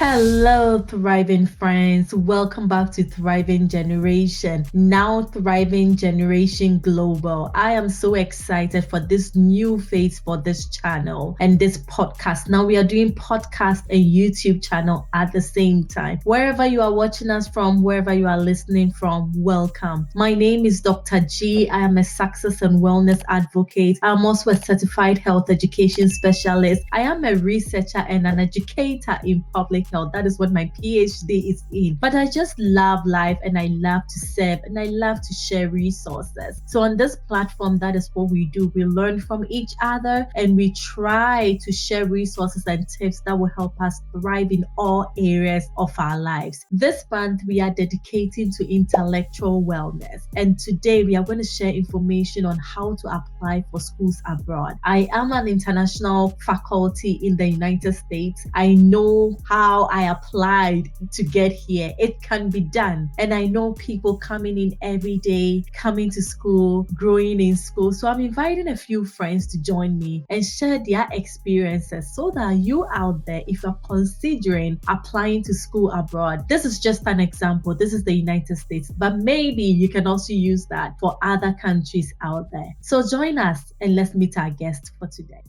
Hello, thriving friends. Welcome back to Thriving Generation, now Thriving Generation Global. I am so excited for this new phase for this channel and this podcast. Now we are doing podcast and YouTube channel at the same time. Wherever you are watching us from, wherever you are listening from, welcome. My name is Dr. G. I am a success and wellness advocate. I'm also a certified health education specialist. I am a researcher and an educator in public health. That is what my PhD is in. But I just love life and I love to serve and I love to share resources. So on this platform, that is what we do. We learn from each other and we try to share resources and tips that will help us thrive in all areas of our lives. This month, we are dedicating to intellectual wellness. And today we are going to share information on how to apply for schools abroad. I am an international faculty in the United States. I know how I applied to get here. It can be done. And I know people coming in every day, coming to school, growing in school. So I'm inviting a few friends to join me and share their experiences so that you out there, if you're considering applying to school abroad, this is just an example. This is the United States, but maybe you can also use that for other countries out there. So join us and let's meet our guest for today.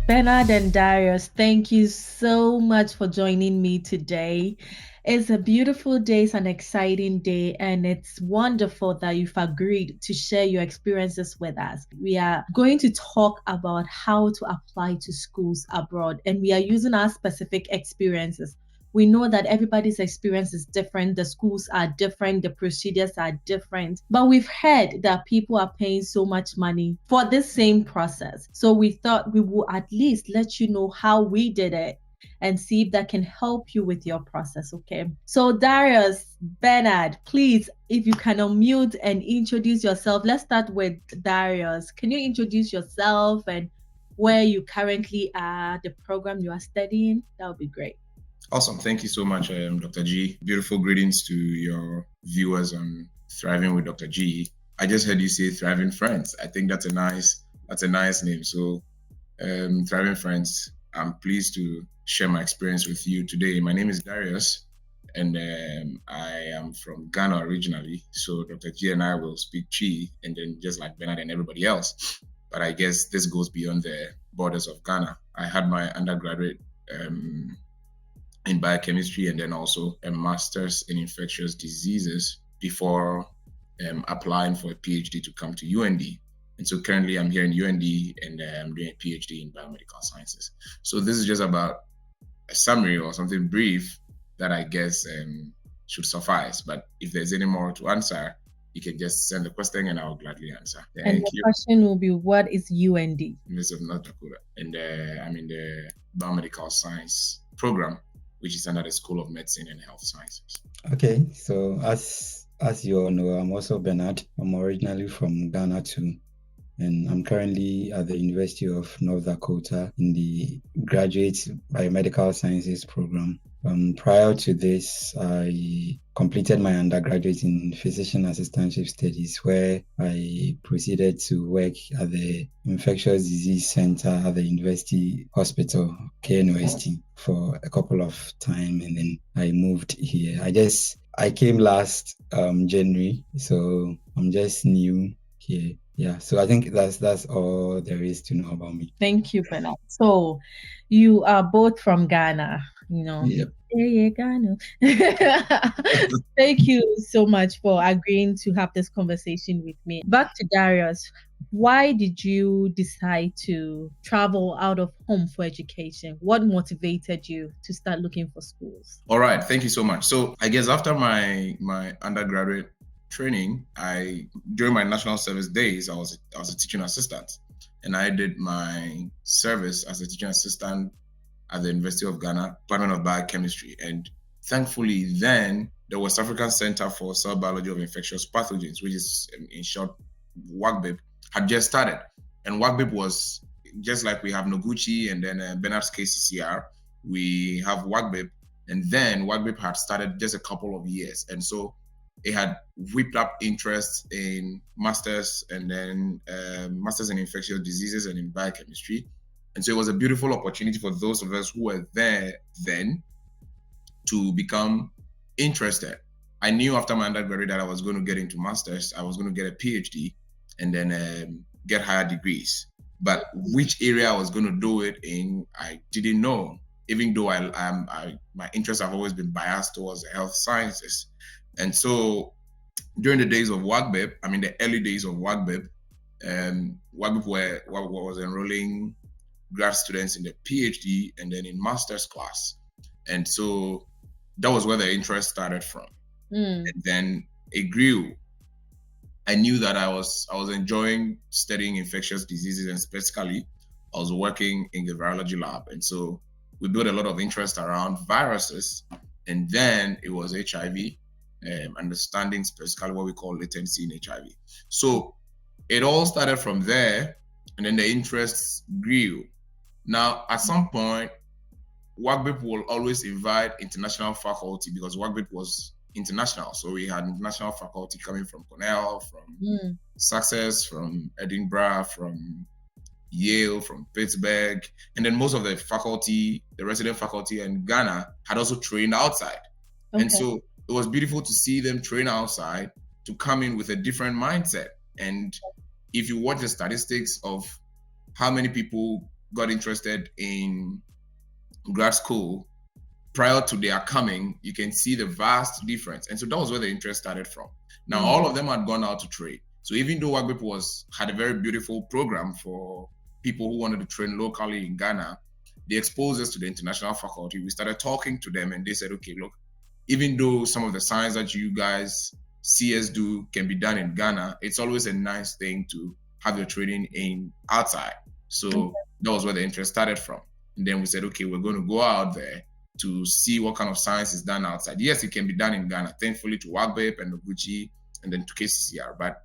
Bernard and Darius, thank you so much for joining me today. It's a beautiful day, it's an exciting day, and it's wonderful that you've agreed to share your experiences with us. We are going to talk about how to apply to schools abroad, and we are using our specific experiences. We know that everybody's experience is different, the schools are different, the procedures are different, but we've heard that people are paying so much money for this same process. So we thought we would at least let you know how we did it and see if that can help you with your process, okay? So Darius, Bernard, please, if you can unmute and introduce yourself. Let's start with Darius. Can you introduce yourself and where you currently are, the program you are studying? That would be great. Awesome. Thank you so much, Dr. G. Beautiful greetings to your viewers on Thriving with Dr. G. I just heard you say Thriving Friends. I think that's a nice name. So, Thriving Friends, I'm pleased to share my experience with you today. My name is Darius, and I am from Ghana originally. So Dr. G and I will speak Chi, and then just like Bernard and everybody else. But I guess this goes beyond the borders of Ghana. I had my undergraduate in biochemistry and then also a master's in infectious diseases before applying for a PhD to come to UND. And so currently I'm here in UND and I'm doing a PhD in biomedical sciences. So this is just about a summary or something brief that I guess should suffice. But if there's any more to answer, you can just send the question and I'll gladly answer. And the question will be, what is UND? University of North Dakota. And I'm in the biomedical science program, which is under the School of Medicine and Health Sciences. Okay, so as you all know, I'm also Bernard. I'm originally from Ghana too, and I'm currently at the University of North Dakota in the Graduate Biomedical Sciences program. Prior to this, I completed my undergraduate in Physician Assistantship Studies, where I proceeded to work at the Infectious Disease Center at the University Hospital, KNOST, for a couple of time, and then I moved here. I came last January, so I'm just new here. Yeah, so I think that's all there is to know about me. Thank you, Bernard. So you are both from Ghana, you know. Yep. Yeah, Ghana. Thank you so much for agreeing to have this conversation with me. Back to Darius. Why did you decide to travel out of home for education? What motivated you to start looking for schools? All right, thank you so much. So I guess after my undergraduate training, during my national service days, I was a teaching assistant, and I did my service as a teaching assistant at the University of Ghana, Department of Biochemistry. And thankfully then, the West African Center for Cell Biology of Infectious Pathogens, which is in short WACBIP, had just started. And WACBIP was just like we have Noguchi and then Bernard's KCCR, we have WACBIP, and then WACBIP had started just a couple of years. And so it had whipped up interest in masters and then masters in infectious diseases and in biochemistry. And so it was a beautiful opportunity for those of us who were there then to become interested. I knew after my undergraduate that I was going to get into masters, I was going to get a PhD, and then get higher degrees. But which area I was going to do it in, I didn't know. Even though my interests have always been biased towards the health sciences, and so during the days of WAGBEP, I mean the early days of WAGBEP, WAGBEP was enrolling grad students in the PhD and then in master's class, and so that was where the interest started from. And then it grew. I knew that I was enjoying studying infectious diseases, and specifically I was working in the virology lab, and so we built a lot of interest around viruses. And then it was HIV, understanding specifically what we call latency in HIV. So it all started from there, and then the interest grew. Now, at some point, WAGBIP will always invite international faculty because WAGBIP was international. So we had international faculty coming from Cornell, from Sussex, from Edinburgh, from Yale, from Pittsburgh. And then most of the faculty, the resident faculty in Ghana had also trained outside. Okay. And so it was beautiful to see them train outside to come in with a different mindset. And if you watch the statistics of how many people got interested in grad school prior to their coming, you can see the vast difference. And so that was where the interest started from. Now, all of them had gone out to trade. So even though WAGBIP had a very beautiful program for people who wanted to train locally in Ghana, they exposed us to the international faculty. We started talking to them, and they said, okay, look, even though some of the science that you guys see us do can be done in Ghana, it's always a nice thing to have your training in outside. So that was where the interest started from. And then we said, okay, we're going to go out there to see what kind of science is done outside. Yes, it can be done in Ghana, thankfully to WAGBIP and Noguchi and then to KCCR. But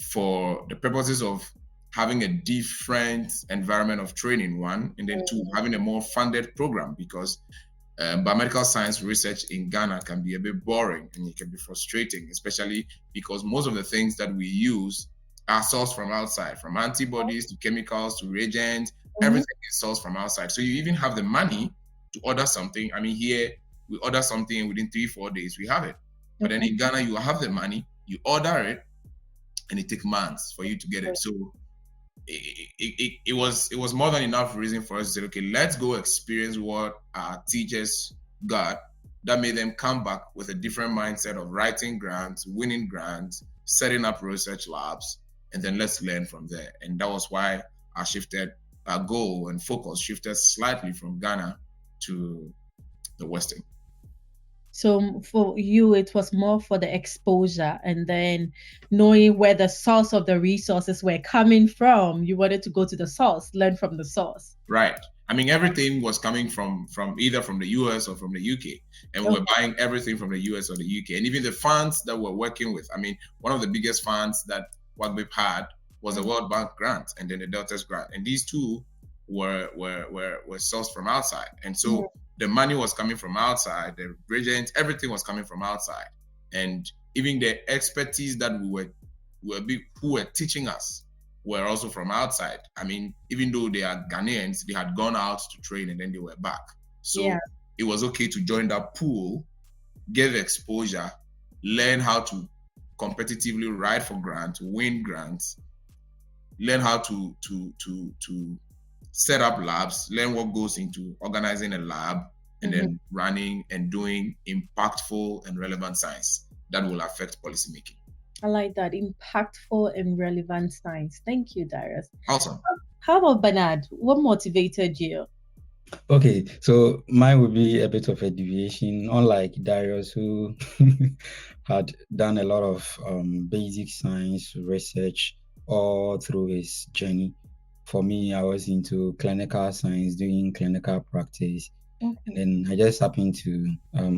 for the purposes of having a different environment of training, one, and then two, having a more funded program, because biomedical science research in Ghana can be a bit boring and it can be frustrating, especially because most of the things that we use are sourced from outside, from antibodies to chemicals to reagents. Everything is sourced from outside. So you even have the money to order something. I mean, here we order something and within 3-4 days we have it. But then in Ghana, you have the money, you order it, and it takes months for you to get it. So it was more than enough reason for us to say, okay, let's go experience what our teachers got that made them come back with a different mindset of writing grants, winning grants, setting up research labs, and then let's learn from there. And that was why our goal and focus shifted slightly from Ghana to the Western. So for you, it was more for the exposure, and then knowing where the source of the resources were coming from. You wanted to go to the source, learn from the source. Right. I mean, everything was coming from either from the US or from the UK, and we were buying everything from the US or the UK. And even the funds that we're working with, I mean, one of the biggest funds that WAGBIP had was the World Bank grant and then the Delta's grant. And these two were sourced from outside. And so the money was coming from outside, the reagents, everything was coming from outside. And even the expertise that who were teaching us were also from outside. I mean, even though they are Ghanaians, they had gone out to train and then they were back. So it was okay to join that pool, get exposure, learn how to competitively write for grants, win grants, learn how to set up labs, learn what goes into organizing a lab, and then running and doing impactful and relevant science that will affect policymaking. I like that, impactful and relevant science. Thank you, Darius. Awesome. How about Bernard? What motivated you? Okay, so mine would be a bit of a deviation, unlike Darius, who had done a lot of basic science research all through his journey. For me, I was into clinical science, doing clinical practice. And then I just happened to,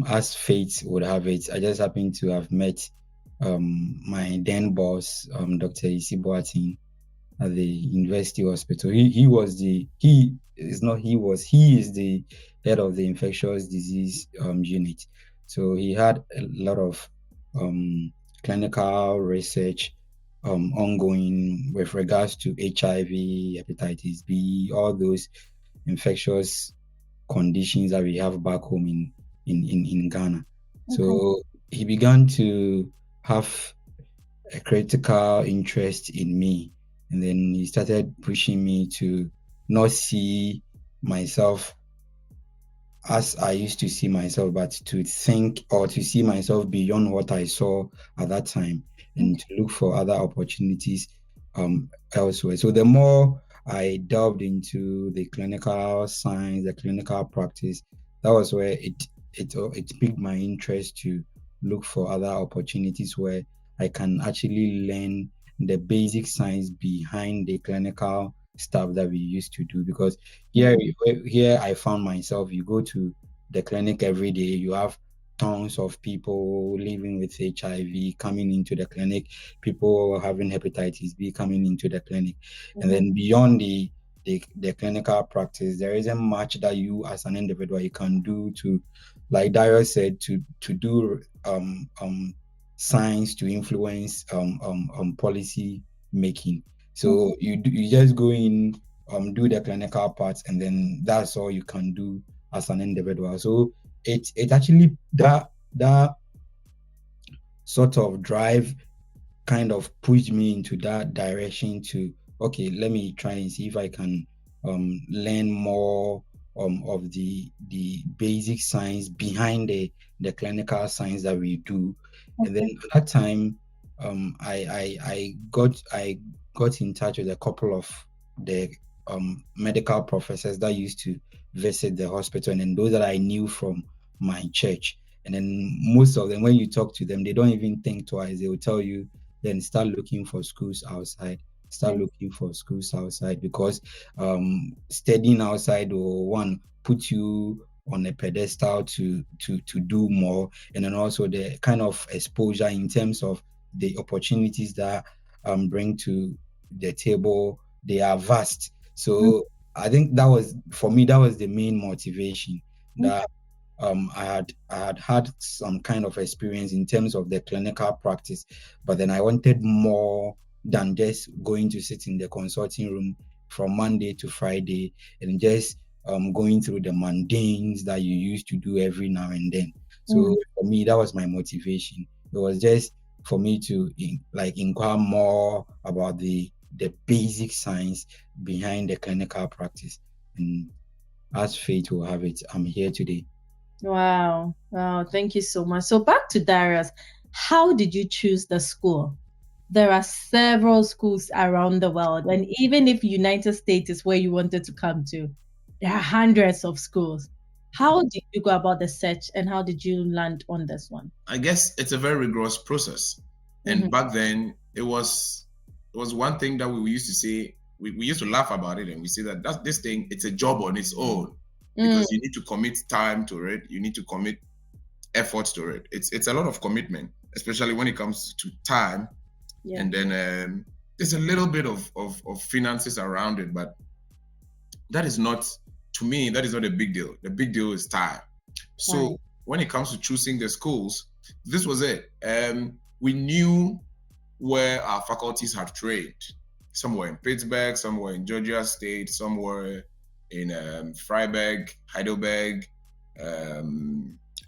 as fate would have it, I just happened to have met my then boss, Dr. Isiboatin, at the university hospital. He is the head of the infectious disease unit. So he had a lot of clinical research ongoing with regards to HIV, hepatitis B, all those infectious conditions that we have back home in Ghana. So he began to have a critical interest in me, and then he started pushing me to not see myself as I used to see myself, but to think or to see myself beyond what I saw at that time and to look for other opportunities elsewhere. So the more I delved into the clinical science, the clinical practice, that was where it piqued my interest to look for other opportunities where I can actually learn the basic science behind the clinical stuff that we used to do. Because here I found myself, you go to the clinic every day, you have tons of people living with HIV coming into the clinic, people having hepatitis B coming into the clinic. And then beyond the clinical practice, there isn't much that you as an individual you can do to, like Darius said, to do science to influence policy making. So you just go in, do the clinical parts, and then that's all you can do as an individual. So it actually that sort of drive kind of pushed me into that direction to, okay, let me try and see if I can learn more of the basic science behind the clinical science that we do. And then at that time, I got in touch with a couple of the medical professors that used to visit the hospital, and then those that I knew from my church. And then most of them, when you talk to them, they don't even think twice. They will tell you, then start looking for schools outside. Start looking for schools outside, because studying outside will, one, put you on a pedestal to do more, and then also the kind of exposure in terms of the opportunities that bring to the table, they are vast. So I think that was, for me, that was the main motivation, that I had some kind of experience in terms of the clinical practice, but then I wanted more than just going to sit in the consulting room from Monday to Friday and just going through the mundanes that you used to do every now and then. So for me, that was my motivation. It was just for me to inquire more about the basic science behind the clinical practice. And as fate will have it, I'm here today. Wow. Wow. Thank you so much. So back to Darius. How did you choose the school? There are several schools around the world, and even if United States is where you wanted to come to, there are hundreds of schools. How did you go about the search, and how did you land on this one? I guess it's a very rigorous process. And back then, it was one thing that we used to say. We used to laugh about it, and we say that this thing, it's a job on its own, because you need to commit time to it. You need to commit effort to it. It's a lot of commitment, especially when it comes to time. And then there's a little bit of finances around it, but that is not, to me, that is not a big deal. The big deal is time. So when it comes to choosing the schools, this was it. We knew where our faculties had trained. Somewhere in Pittsburgh, somewhere in Georgia State, somewhere in Freiburg, Heidelberg,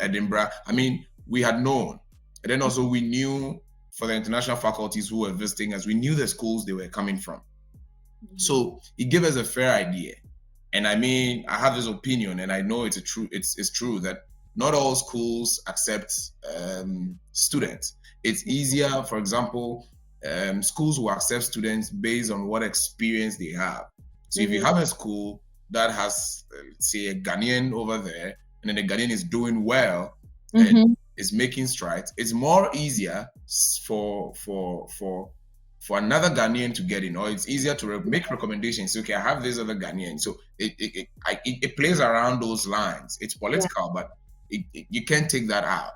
Edinburgh. I mean, we had known. And then also we knew for the international faculties who were visiting us, we knew the schools they were coming from. So it gave us a fair idea. And I mean, I have this opinion, and I know it's true that not all schools accept students. It's easier, for example, schools will accept students based on what experience they have. So if you have a school that has, say, a Ghanaian over there, and then the Ghanaian is doing well and is making strides, it's more easier for another Ghanaian to get in, or it's easier to make recommendations. Okay, I have this other Ghanaian. So it plays around those lines. It's political, but you can't take that out,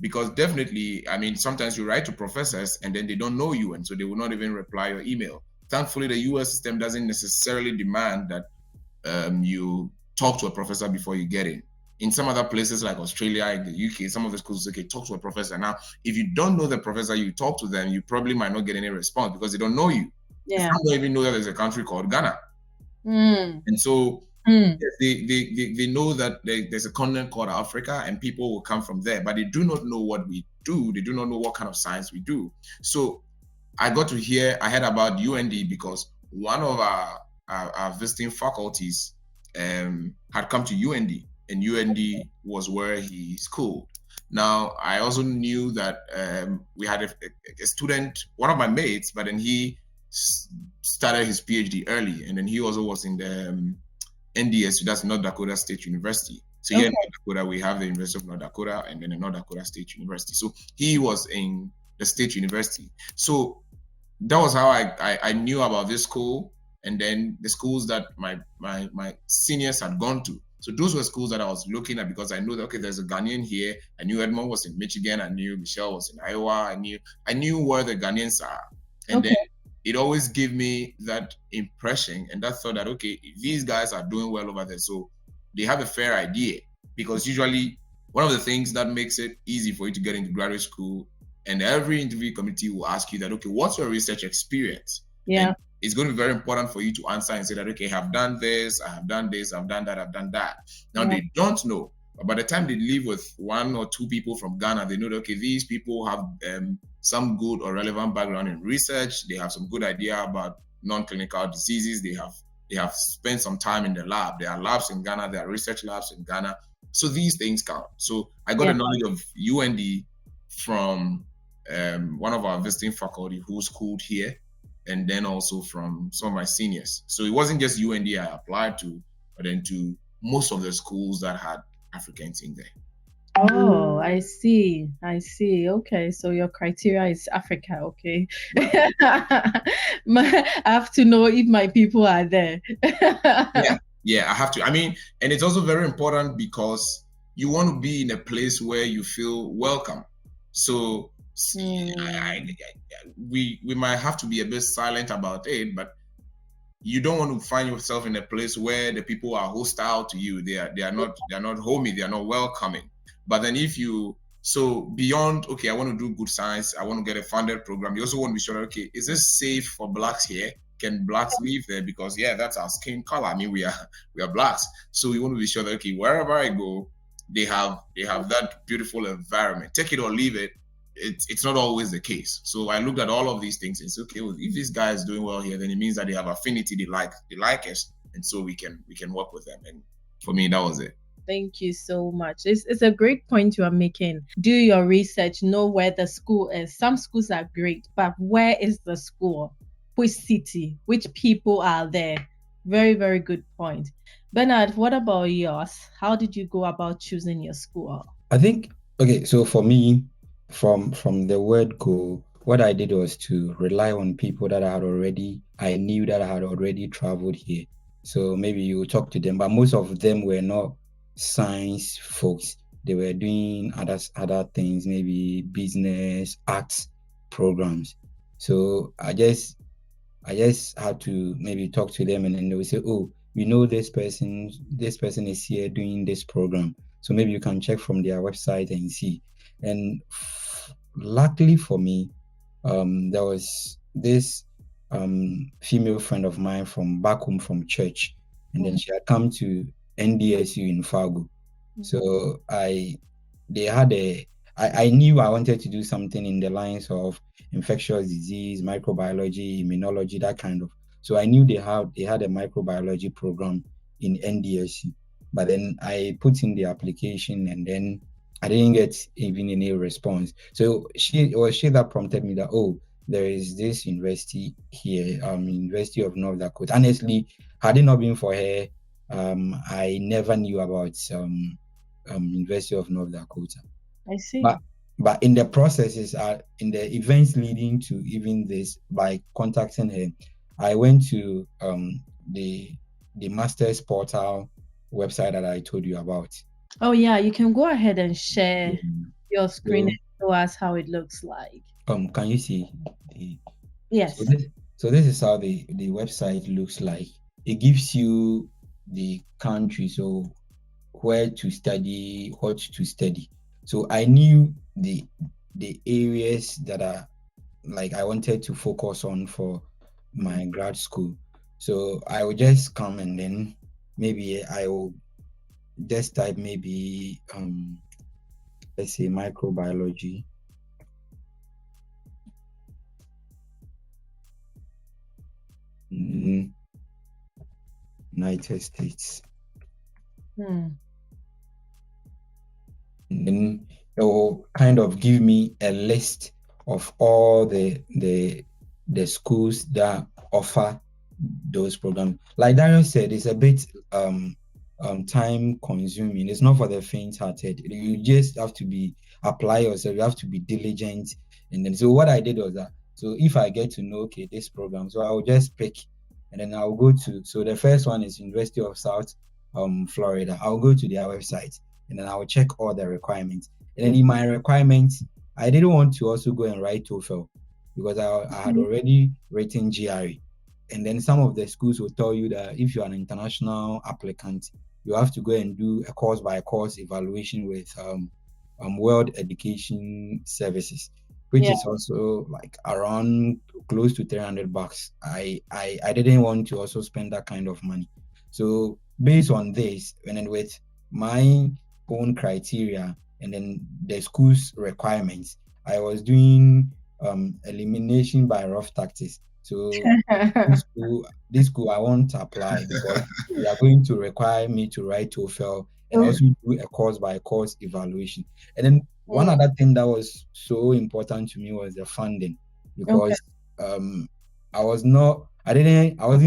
because definitely, I mean, sometimes you write to professors and then they don't know you, and so they will not even reply your email. Thankfully, the US system doesn't necessarily demand that you talk to a professor before you get in. in some other places like Australia, in the UK, some of the schools, okay, talk to a professor. Now, if you don't know the professor, you talk to them, you probably might not get any response because they don't know you. Yeah. Some don't even know that there's a country called Ghana. And so they know that there's a continent called Africa and people will come from there, but they do not know what we do. They do not know what kind of science we do. So I heard about UND because one of our visiting faculties had come to UND, and UND was where he schooled. Now, I also knew that we had a student, one of my mates, but then he started his PhD early, and then he also was in the NDSU, that's North Dakota State University. So here in North Dakota, we have the University of North Dakota and then the North Dakota State University. So he was in the State University. So that was how I knew about this school, and then the schools that my seniors had gone to. So those were schools that I was looking at because I knew that, okay, there's a Ghanaian here. I knew Edmond was in Michigan. I knew Michelle was in Iowa. I knew where the Ghanaians are. And then it always gave me that impression and that thought that, okay, these guys are doing well over there, so they have a fair idea. Because usually one of the things that makes it easy for you to get into graduate school, and every interview committee will ask you that, okay, what's your research experience? Yeah. And it's going to be very important for you to answer and say that, okay, I've done this, I have done this, I've done that, I've done that. Now, they don't know. But by the time they leave with one or two people from Ghana, they know that, okay, these people have some good or relevant background in research. They have some good idea about non-clinical diseases. They have spent some time in the lab. There are labs in Ghana. There are research labs in Ghana. So these things count. So I got a knowledge of UND from one of our visiting faculty who schooled here, and then also from some of my seniors. So it wasn't just UND I applied to, but then to most of the schools that had Africans in there. Oh, I see. Okay, so your criteria is Africa. Okay. I have to know if my people are there. Yeah, I have to. I mean, and it's also very important because you want to be in a place where you feel welcome. So we might have to be a bit silent about it, but you don't want to find yourself in a place where the people are hostile to you. They are not homey, they are not welcoming. But then so beyond, okay, I want to do good science, I want to get a funded program, you also want to be sure, okay, is this safe for Blacks here? Can Blacks live there? Because that's our skin color. I mean, we are Blacks. So we want to be sure that, okay, wherever I go, they have that beautiful environment. Take it or leave it. It's not always the case. So I looked at all of these things and said, okay, well, if this guy is doing well here, then it means that they have affinity, they like us, and so we can work with them. And for me, that was it. Thank you so much. It's a great point you are making. Do your research, know where the school is. Some schools are great, but where is the school? Which city? Which people are there? Very, very good point. Bernard, what about yours? How did you go about choosing your school? I think, okay, so for me, from the word go, what I did was to rely on people that I knew that I had already traveled here. So maybe you talk to them, but most of them were not science folks. They were doing other things, maybe business, arts programs. So I just had to maybe talk to them, and then they would say, oh, we know this person is here doing this program. So maybe you can check from their website and see. And luckily for me, there was this female friend of mine from back home from church, and then she had come to NDSU in Fargo. So I knew I wanted to do something in the lines of infectious disease, microbiology, immunology, that kind of. So I knew they had a microbiology program in NDSU, but then I put in the application and then I didn't get even any response. So it was she that prompted me that, oh, there is this university here, University of North Dakota. Honestly, had it not been for her, I never knew about University of North Dakota. I see. But in the processes, in the events leading to even this, by contacting her, I went to the Masters Portal website that I told you about. Oh yeah, you can go ahead and share your screen and show us how it looks like. Can you see? Yes. So this is how the website looks like. It gives you the country. So where to study, what to study. So I knew the areas that are like I wanted to focus on for my grad school. So I will just come and then maybe I will just type maybe let's say microbiology. In United States. Hmm. And then it will kind of give me a list of all the schools that offer those programs. Like Darius said, it's a bit time consuming. It's not for the faint-hearted. You just have to apply yourself. You have to be diligent. And then so what I did was that, so if I get to know, okay, this program, so I'll just pick, and then I'll go to, so the first one is University of South Florida. I'll go to their website, and then I'll check all the requirements. And then in my requirements, I didn't want to also go and write TOEFL because I had already written GRE. And then some of the schools will tell you that if you're an international applicant, you have to go and do a course by course evaluation with World Education Services, which is also like around close to $300. I didn't want to also spend that kind of money. So based on this, and then with my own criteria and then the school's requirements, I was doing elimination by rough tactics. So this school I won't apply because they are going to require me to write TOEFL and also do a course by course evaluation. And then one other thing that was so important to me was the funding, because I wasn't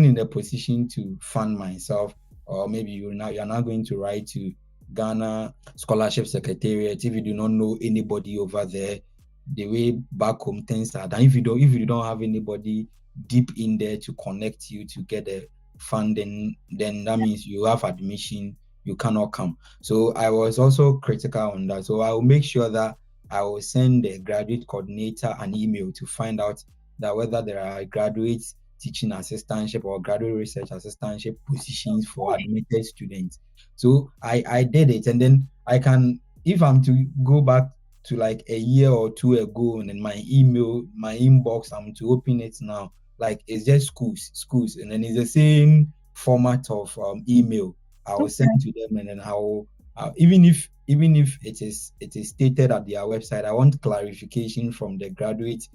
in a position to fund myself, or maybe you're not going to write to Ghana Scholarship Secretariat if you do not know anybody over there. The way back home things are done, if you don't have anybody deep in there to connect you to get the funding, then that means you have admission, you cannot come. So I was also critical on that. So I will make sure that I will send the graduate coordinator an email to find out that whether there are graduate teaching assistantship or graduate research assistantship positions for admitted students. So I did it, and then I can, if I'm to go back to like a year or two ago, and then my inbox, I'm to open it now, like it's just schools, and then it's the same format of email I will send to them, and then even if it is stated at their website, I want clarification from the graduate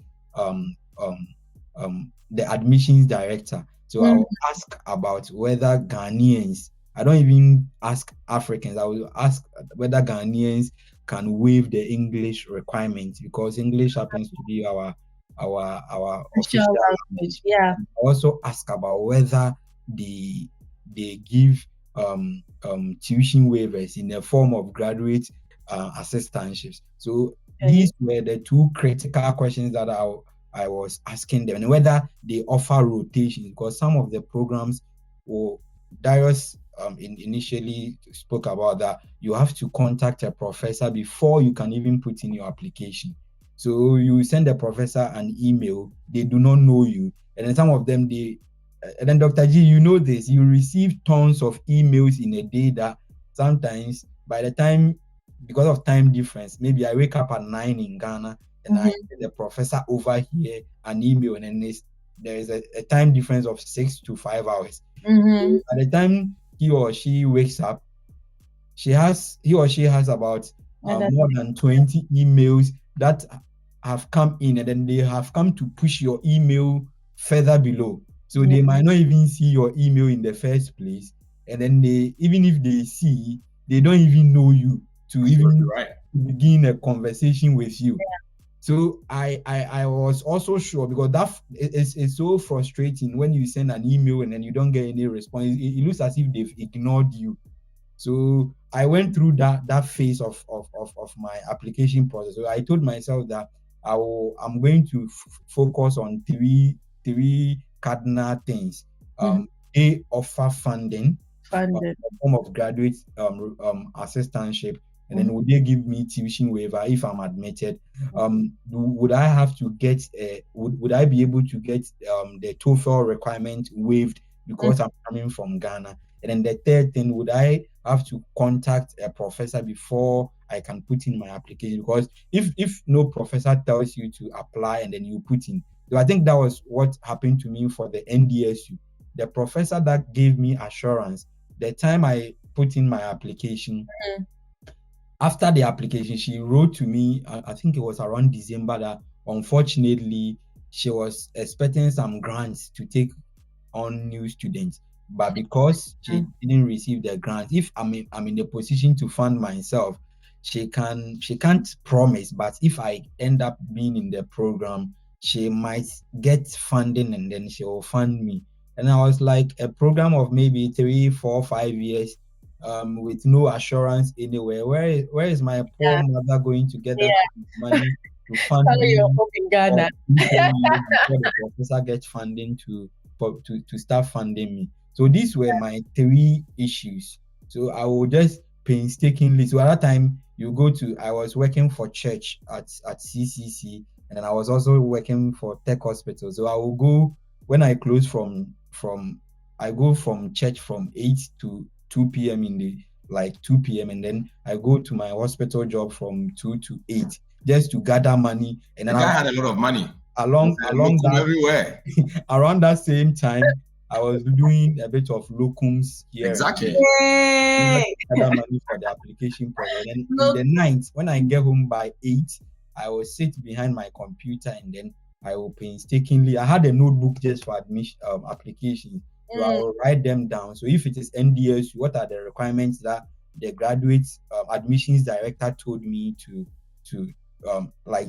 the admissions director. So I will ask about whether Ghanaians, I don't even ask Africans, I will ask whether Ghanaians can waive the English requirement, because English happens to be our official language. Yeah. I also ask about whether they give tuition waivers in the form of graduate assistantships. So these were the two critical questions that I was asking them, and whether they offer rotations, because some of the programs, Darius initially spoke about that you have to contact a professor before you can even put in your application. So you send the professor an email, they do not know you, and then some of them and then Dr. G, you know this, you receive tons of emails in a day that sometimes by the time, because of time difference, maybe I wake up at 9 in Ghana and I get the professor over here an email, and then there is a time difference of 6 to 5 hours. So by the time he or she wakes up, he or she has about more than 20 emails that have come in, and then they have come to push your email further below. So they might not even see your email in the first place, and then even if they see, they don't even know you to even begin a conversation with you. Yeah. So I was also sure, because that it's so frustrating when you send an email and then you don't get any response. It looks as if they've ignored you. So I went through that phase of my application process. So I told myself that I'm going to focus on three cardinal things. They offer funding in the form of graduate assistantship, and then would they give me tuition waiver if I'm admitted? Would I have to get would I be able to get the TOEFL requirement waived because I'm coming from Ghana? And then the third thing, would I have to contact a professor before I can put in my application, because if no professor tells you to apply and then you put in. So I think that was what happened to me for the NDSU. The professor that gave me assurance, the time I put in my application, after the application, she wrote to me, I think it was around December, that unfortunately she was expecting some grants to take on new students, but because she didn't receive the grant, if I'm in the position to fund myself, she can't promise, but if I end up being in the program, she might get funding and then she will fund me. And I was like, a program of maybe 3, 4, 5 years, with no assurance anywhere. Where is my poor mother going to get that money to fund me in Ghana. for 10 years before the professor gets funding to start funding me? So these were my 3 issues. So I will just painstakingly. So at that time, I was working for church at CCC, and then I was also working for Tech Hospital. So I will go when I close I go from church from 8 to 2 p.m. in the 2 p.m. and then I go to my hospital job from 2 to 8 just to gather money. And then I had a lot of money. Along that everywhere. Around that same time, I was doing a bit of locums here. Exactly. Gather money for the application process. And in the night, when I get home by 8, I will sit behind my computer and then I will painstakingly. I had a notebook just for admission applications. So I will write them down. So if it is NDS, what are the requirements that the graduate admissions director told me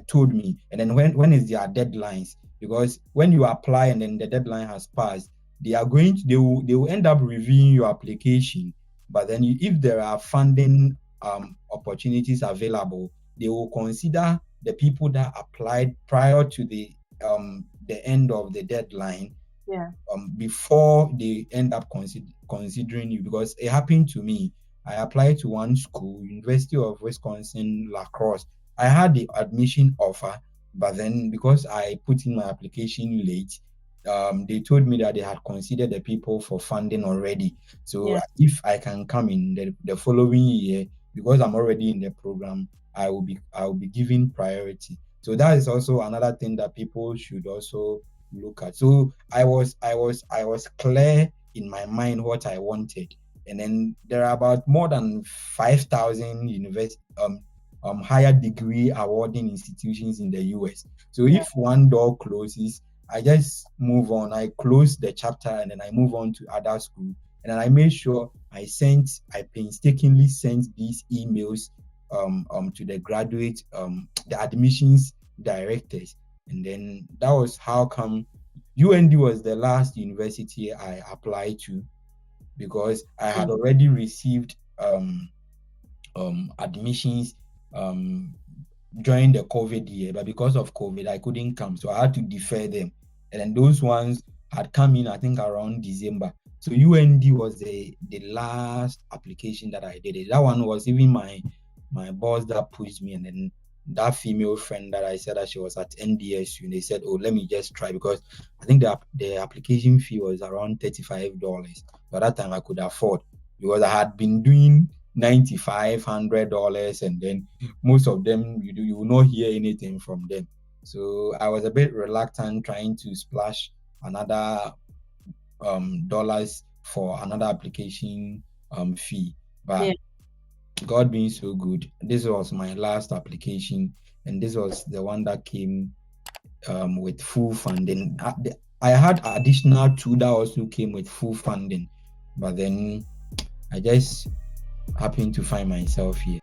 told me, and then when is their deadlines? Because when you apply and then the deadline has passed, they will end up reviewing your application. But then if there are funding opportunities available, they will consider the people that applied prior to the end of the deadline. Before they end up considering you. Because it happened to me. I applied to one school, University of Wisconsin, La Crosse. I had the admission offer, but then because I put in my application late, they told me that they had considered the people for funding already. So if I can come in the following year, because I'm already in the program, I will be given priority. So that is also another thing that people should also look at. So I was clear in my mind what I wanted, and then there are about more than 5,000 higher degree awarding institutions in the US. So if one door closes, I just move on. I close the chapter and then I move on to other school. And then I made sure I painstakingly sent these emails to the graduate, the admissions directors. And then that was how come UND was the last university I applied to, because I had already received admissions during the COVID year, but because of COVID, I couldn't come, so I had to defer them. And then those ones had come in, I think, around December. So UND was the last application that I did. That one was even my boss that pushed me, and then that female friend that I said that she was at NDSU, and they said, "Oh, let me just try," because I think the application fee was around $35. By that time, I could afford, because I had been doing $95, $100, and then most of them you will not hear anything from them. So I was a bit reluctant trying to splash another dollars for another application fee. But God being so good, this was my last application, and this was the one that came with full funding. I had additional 2 that also came with full funding, but then I just happened to find myself here.